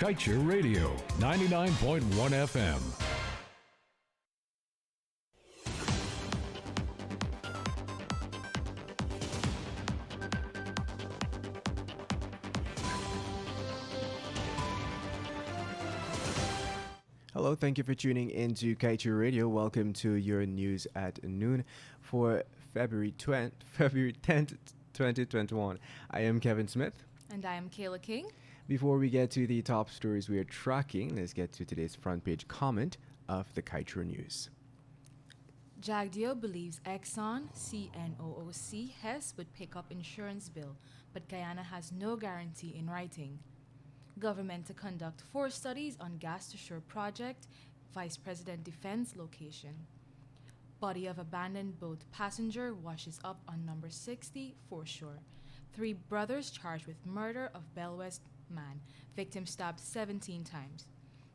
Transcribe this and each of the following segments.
Kaieteur Radio, 99.1 FM. Hello, thank you for tuning in to Kaieteur Radio. Welcome to your news at noon for February 10th, 2021. I am Kevin Smith. And I am Kayla King. Before we get to the top stories we are tracking, let's get to today's front page comment of the Kaieteur News. Jagdeo believes Exxon, CNOOC, Hess would pick up insurance bill, but Guyana has no guarantee in writing. Government to conduct 4 studies on gas to shore project, Vice President defends location. Body of abandoned boat passenger washes up on number 60 foreshore. 3 brothers charged with murder of Bell West man. Victim stabbed 17 times.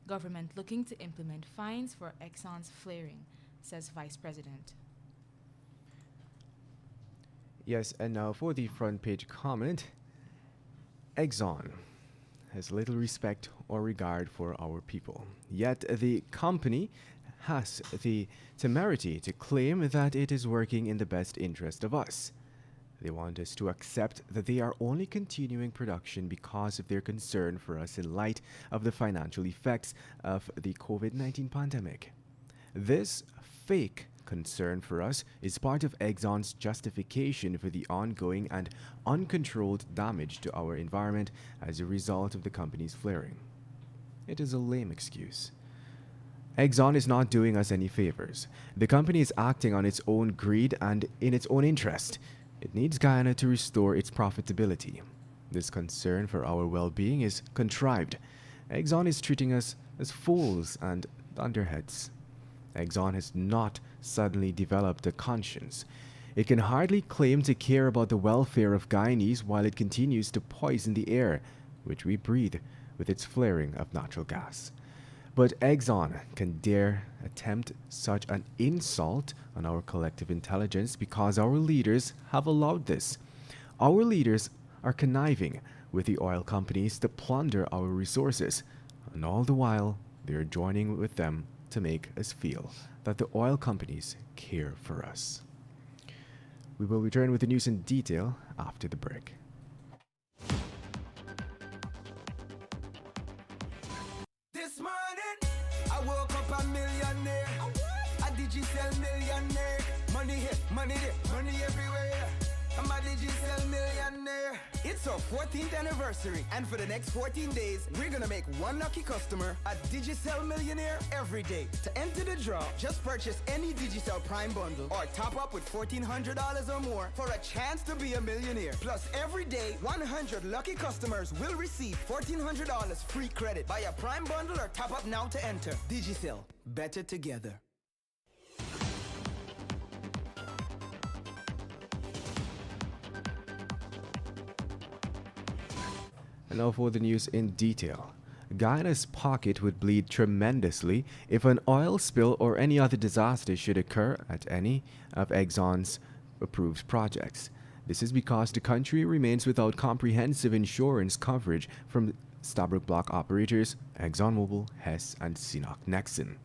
Government looking to implement fines for Exxon's flaring, says Vice President. Yes, and now for the front page comment. Exxon has little respect or regard for our people. Yet the company has the temerity to claim that it is working in the best interest of us. They want us to accept that they are only continuing production because of their concern for us in light of the financial effects of the COVID-19 pandemic. This fake concern for us is part of Exxon's justification for the ongoing and uncontrolled damage to our environment as a result of the company's flaring. It is a lame excuse. Exxon is not doing us any favors. The company is acting on its own greed and in its own interest. It needs Guyana to restore its profitability. This concern for our well-being is contrived. Exxon is treating us as fools and thunderheads. Exxon has not suddenly developed a conscience. It can hardly claim to care about the welfare of Guyanese while it continues to poison the air, which we breathe, with its flaring of natural gas. But Exxon can dare attempt such an insult on our collective intelligence because our leaders have allowed this. Our leaders are conniving with the oil companies to plunder our resources, and all the while they are joining with them to make us feel that the oil companies care for us. We will return with the news in detail after the break. This morning, I woke up a millionaire. A digital millionaire. Money here, money there, money everywhere. I'm a digital millionaire. It's our 14th anniversary, and for the next 14 days, we're gonna make one lucky customer a digital millionaire every day. To enter the draw, just purchase any digital Prime bundle or top up with $1,400 or more for a chance to be a millionaire. Plus, every day, 100 lucky customers will receive $1,400 free credit. Buy a Prime bundle or top up now to enter. Digicel, better together. And now for the news in detail. Guyana's pocket would bleed tremendously if an oil spill or any other disaster should occur at any of Exxon's approved projects. This is because the country remains without comprehensive insurance coverage from Stabroek Block operators ExxonMobil, Hess, and Sinnock Nexen.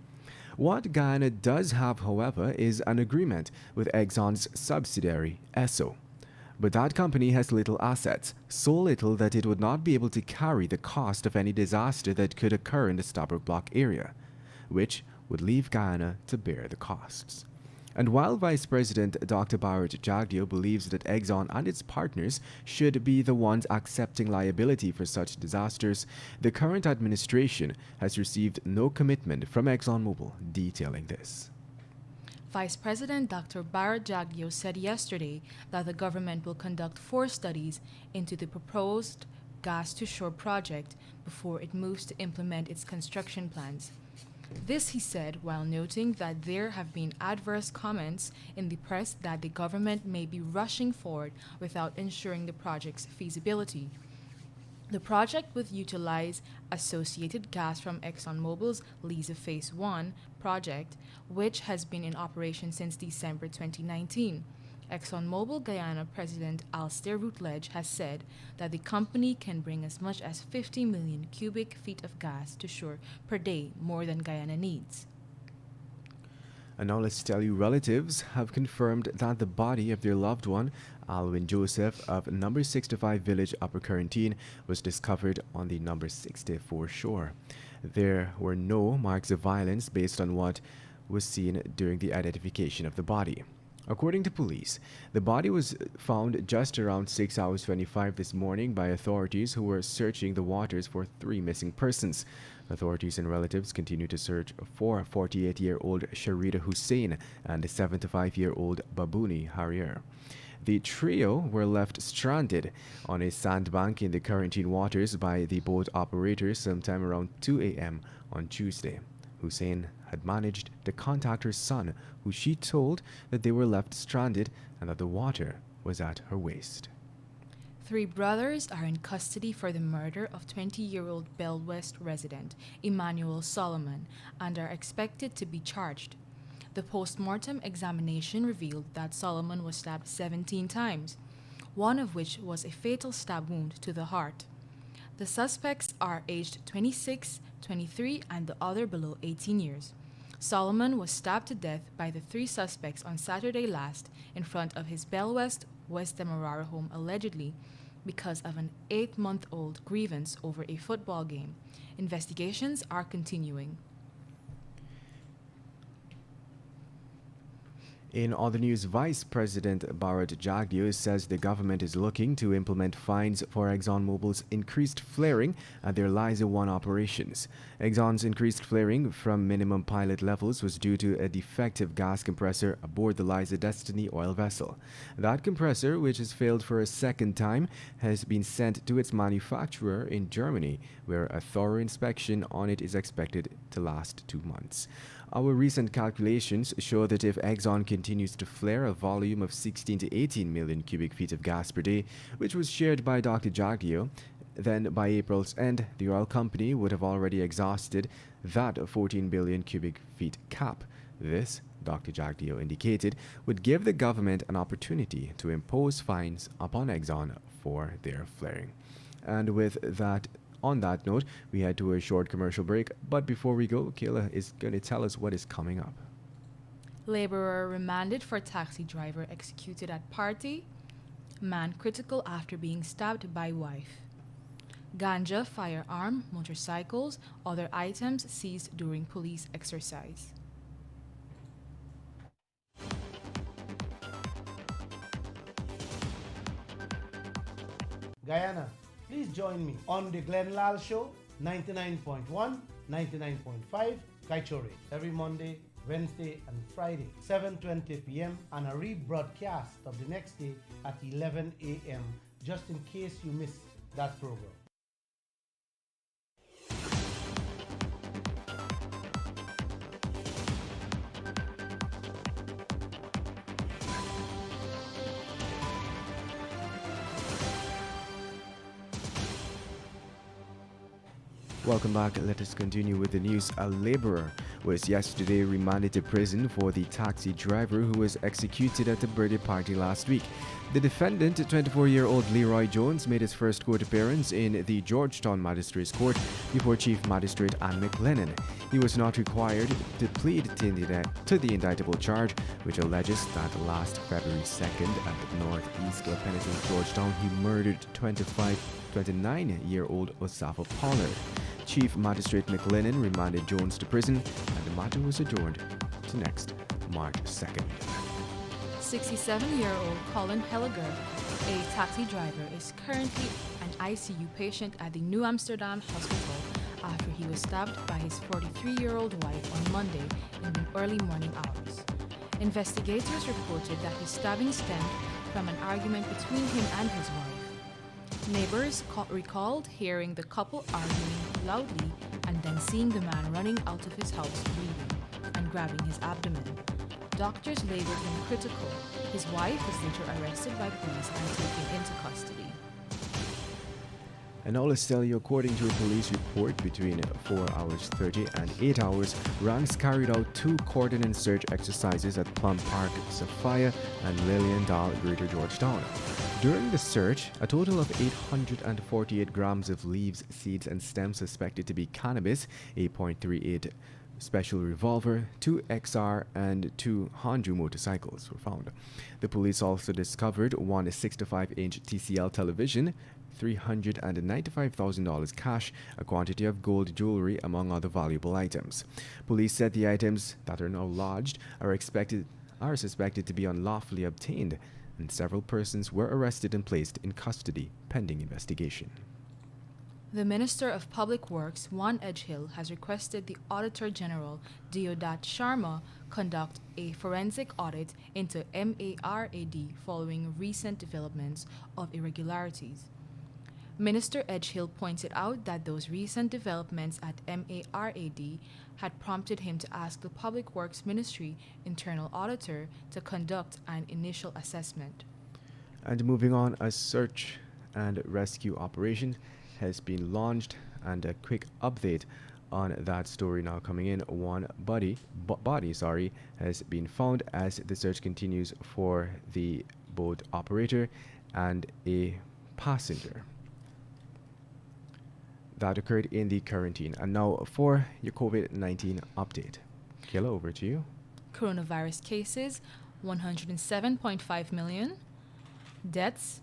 What Guyana does have, however, is an agreement with Exxon's subsidiary, Esso. But that company has little assets, so little that it would not be able to carry the cost of any disaster that could occur in the Stabroek Block area, which would leave Guyana to bear the costs. And while Vice President Dr. Barrett Jagdeo believes that Exxon and its partners should be the ones accepting liability for such disasters, the current administration has received no commitment from ExxonMobil detailing this. Vice President Dr. Barrett Jagdeo said yesterday that the government will conduct 4 studies into the proposed gas-to-shore project before it moves to implement its construction plans. This, he said, while noting that there have been adverse comments in the press that the government may be rushing forward without ensuring the project's feasibility. The project would utilize associated gas from ExxonMobil's Liza Phase 1 project, which has been in operation since December 2019. ExxonMobil Guyana President Alastair Routledge has said that the company can bring as much as 50 million cubic feet of gas to shore per day, more than Guyana needs. And now let's tell you, relatives have confirmed that the body of their loved one, Alwyn Joseph of number 65 Village Upper Quarantine, was discovered on the number 64 shore. There were no marks of violence based on what was seen during the identification of the body. According to police, the body was found just around 6 hours 25 this morning by authorities who were searching the waters for 3 missing persons. Authorities and relatives continue to search for 48-year-old Sharida Hussein and 75-year-old Babuni Harrier. The trio were left stranded on a sandbank in the quarantine waters by the boat operator sometime around 2 a.m. on Tuesday. Hussein had managed to contact her son, who she told that they were left stranded and that the water was at her waist. 3 brothers are in custody for the murder of 20-year-old Bell West resident Emmanuel Solomon and are expected to be charged. The post-mortem examination revealed that Solomon was stabbed 17 times, one of which was a fatal stab wound to the heart. The suspects are aged 26, 23, and the other below 18 years. Solomon was stabbed to death by the 3 suspects on Saturday last in front of his Bell West, West Demerara home, allegedly because of an 8-month-old grievance over a football game. Investigations are continuing. In other news, Vice President Bharat Jagdeo says the government is looking to implement fines for ExxonMobil's increased flaring at their Liza 1 operations. Exxon's increased flaring from minimum pilot levels was due to a defective gas compressor aboard the Liza Destiny oil vessel. That compressor, which has failed for a second time, has been sent to its manufacturer in Germany, where a thorough inspection on it is expected to last 2 months. Our recent calculations show that if Exxon continues to flare a volume of 16 to 18 million cubic feet of gas per day, which was shared by Dr. Jagdeo, then by April's end, the oil company would have already exhausted that 14 billion cubic feet cap. This, Dr. Jagdeo indicated, would give the government an opportunity to impose fines upon Exxon for their flaring. And with that, on that note, we head to a short commercial break. But before we go, Kayla is going to tell us what is coming up. Laborer remanded for taxi driver executed at party. Man critical after being stabbed by wife. Ganja, firearm, motorcycles, other items seized during police exercise. Guyana, please join me on the Glenn Lal Show, 99.1, 99.5, Kaieteur Radio, every Monday, Wednesday, and Friday, 7:20 p.m., and a rebroadcast of the next day at 11 a.m., just in case you miss that program. Welcome back. Let us continue with the news. A laborer was yesterday remanded to prison for the taxi driver who was executed at a birthday party last week. The defendant, 24-year-old Leroy Jones, made his first court appearance in the Georgetown Magistrates Court before Chief Magistrate Anne McLennan. He was not required to plead to the indictable charge, which alleges that last February 2nd at the Northeast Peninsula, Georgetown, he murdered 29-year-old Osafo Pollard. Chief Magistrate McLennan remanded Jones to prison, and the matter was adjourned to next March 2nd. 67-year-old Colin Helliger, a taxi driver, is currently an ICU patient at the New Amsterdam Hospital after he was stabbed by his 43-year-old wife on Monday in the early morning hours. Investigators reported that his stabbing stemmed from an argument between him and his wife. Neighbors recalled hearing the couple arguing loudly and then seeing the man running out of his house breathing and grabbing his abdomen. Doctors labeled him critical. His wife was later arrested by police and taken into custody. And all is tell you, according to a police report, between 4 hours 30 and 8 hours, ranks carried out 2 coordinated search exercises at Plum Park, Sophia, and Lillian-Dal, Greater Georgetown. During the search, a total of 848 grams of leaves, seeds, and stems suspected to be cannabis, a .38 special revolver, 2 XR, and 2 Hondu motorcycles were found. The police also discovered one 65-inch TCL television, $395,000 cash, a quantity of gold jewelry, among other valuable items. Police said the items that are now lodged are suspected to be unlawfully obtained, and several persons were arrested and placed in custody pending investigation. The Minister of Public Works, Juan Edgehill, has requested the Auditor General, Deodat Sharma, conduct a forensic audit into MARAD following recent developments of irregularities. Minister Edgehill pointed out that those recent developments at MARAD had prompted him to ask the Public Works Ministry internal auditor to conduct an initial assessment. And moving on, a search and rescue operation has been launched, and a quick update on that story now coming in. One body has been found as the search continues for the boat operator and a passenger. That occurred in the quarantine. And now for your COVID-19 update. Kayla, over to you. Coronavirus cases, 107.5 million. Deaths,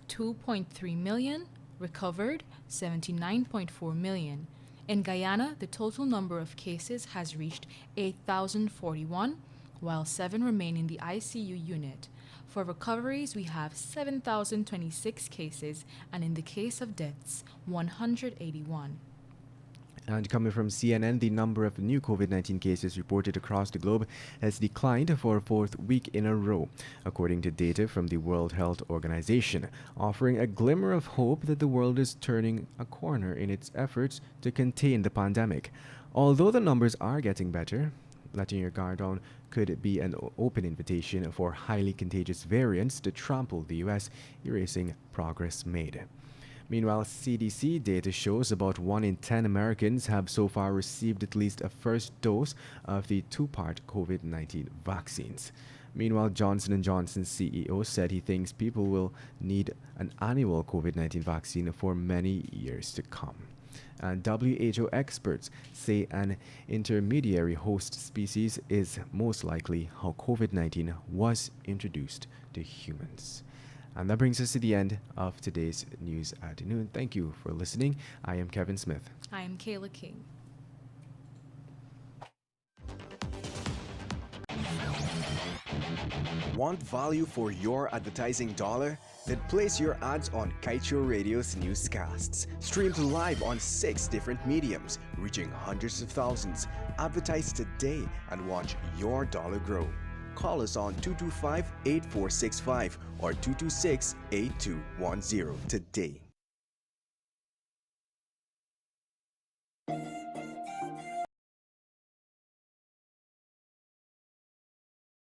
2.3 million. Recovered, 79.4 million. In Guyana, the total number of cases has reached 8,041, while 7 remain in the ICU unit. For recoveries, we have 7,026 cases, and in the case of deaths, 181. And coming from CNN, the number of new COVID-19 cases reported across the globe has declined for a 4th week in a row, according to data from the World Health Organization, offering a glimmer of hope that the world is turning a corner in its efforts to contain the pandemic. Although the numbers are getting better, letting your guard down could be an open invitation for highly contagious variants to trample the U.S., erasing progress made. Meanwhile, CDC data shows about 1 in 10 Americans have so far received at least a first dose of the 2-part COVID-19 vaccines. Meanwhile, Johnson & Johnson's CEO said he thinks people will need an annual COVID-19 vaccine for many years to come. And WHO experts say an intermediary host species is most likely how COVID-19 was introduced to humans. And that brings us to the end of today's News at Noon. Thank you for listening. I am Kevin Smith. I am Kayla King. Want value for your advertising dollar? Then place your ads on Kaieteur Radio's Newscasts. Streamed live on 6 different mediums, reaching hundreds of thousands. Advertise today and watch your dollar grow. Call us on 225-8465 or 226-8210 today.